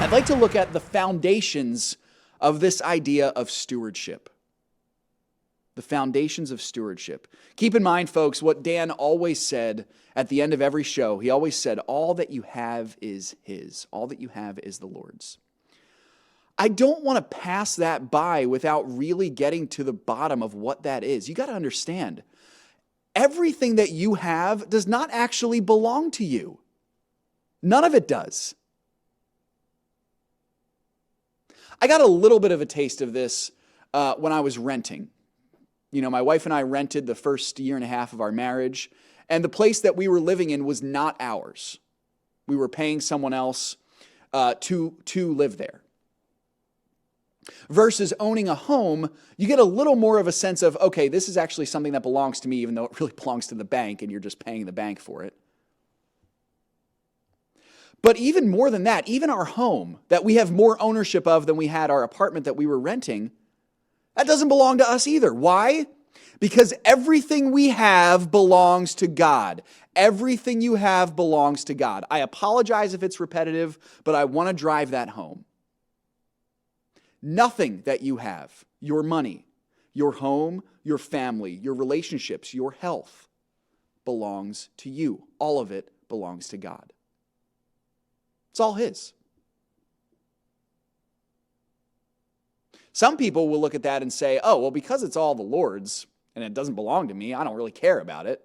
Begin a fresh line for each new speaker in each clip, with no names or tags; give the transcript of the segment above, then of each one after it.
I'd like to look at the foundations of this idea of stewardship. The foundations of stewardship. Keep in mind, folks, what Dan always said at the end of every show. He always said, all that you have is His. All that you have is the Lord's. I don't want to pass that by without really getting to the bottom of what that is. You got to understand, everything that you have does not actually belong to you. None of it does. I got a little bit of a taste of this when I was renting. You know, my wife and I rented the first year and a half of our marriage, and the place that we were living in was not ours. We were paying someone else to live there. Versus owning a home, you get a little more of a sense of, okay, this is actually something that belongs to me, even though it really belongs to the bank, and you're just paying the bank for it. But even more than that, even our home that we have more ownership of than we had our apartment that we were renting, that doesn't belong to us either. Why? Because everything we have belongs to God. Everything you have belongs to God. I apologize if it's repetitive, but I want to drive that home. Nothing that you have, your money, your home, your family, your relationships, your health, belongs to you. All of it belongs to God. It's all His. Some people will look at that and say, oh, well, because it's all the Lord's and it doesn't belong to me, I don't really care about it.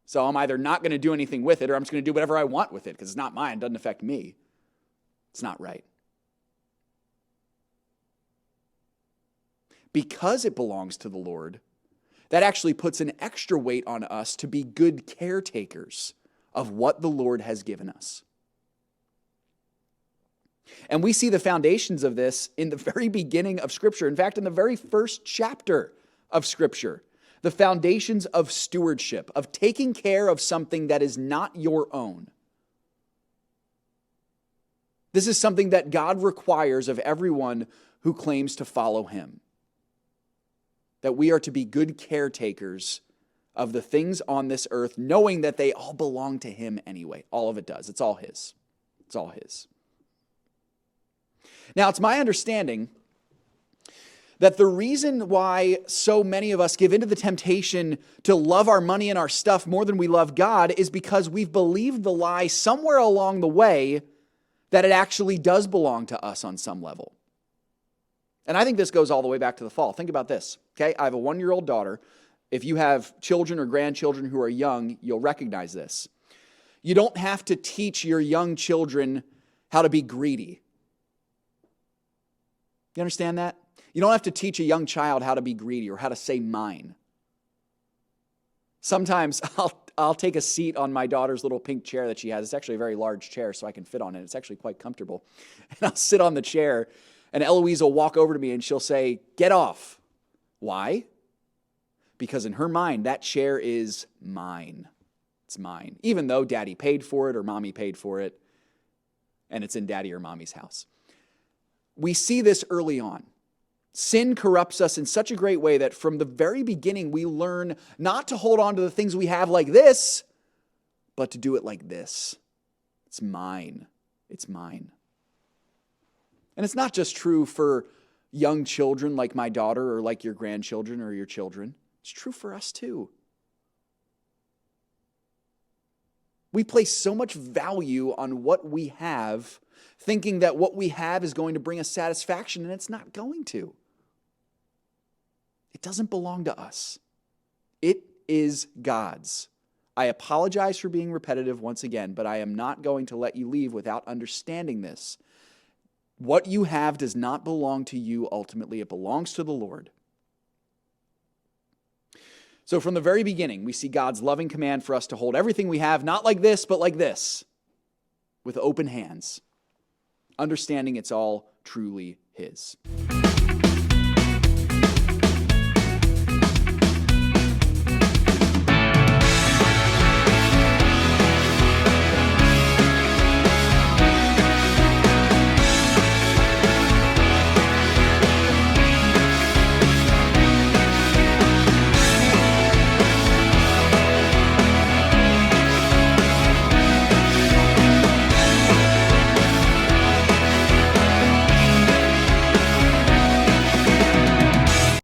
So I'm either not going to do anything with it or I'm just going to do whatever I want with it because it's not mine, it doesn't affect me. It's not right. Because it belongs to the Lord, that actually puts an extra weight on us to be good caretakers of what the Lord has given us. And we see the foundations of this in the very beginning of Scripture. In fact, in the very first chapter of Scripture, the foundations of stewardship, of taking care of something that is not your own. This is something that God requires of everyone who claims to follow Him. That we are to be good caretakers of the things on this earth, knowing that they all belong to Him anyway. All of it does. It's all His. It's all His. Now, it's my understanding that the reason why so many of us give into the temptation to love our money and our stuff more than we love God is because we've believed the lie somewhere along the way that it actually does belong to us on some level. And I think this goes all the way back to the fall. Think about this, okay? I have a 1-year-old daughter. If you have children or grandchildren who are young, you'll recognize this. You don't have to teach your young children how to be greedy. You understand that? You don't have to teach a young child how to be greedy or how to say mine. Sometimes I'll take a seat on my daughter's little pink chair that she has. It's actually a very large chair, so I can fit on it. It's actually quite comfortable. And I'll sit on the chair, and Eloise will walk over to me and she'll say, "Get off." Why? Because in her mind, that chair is mine. It's mine. Even though Daddy paid for it or Mommy paid for it, and it's in Daddy or Mommy's house. We see this early on. Sin corrupts us in such a great way that from the very beginning we learn not to hold on to the things we have like this, but to do it like this. It's mine. It's mine. And it's not just true for young children like my daughter or like your grandchildren or your children. It's true for us too. We place so much value on what we have, thinking that what we have is going to bring us satisfaction, and it's not going to. It doesn't belong to us. It is God's. I apologize for being repetitive once again, but I am not going to let you leave without understanding this. What you have does not belong to you ultimately. It belongs to the Lord. So from the very beginning, we see God's loving command for us to hold everything we have, not like this, but like this, with open hands, understanding it's all truly His.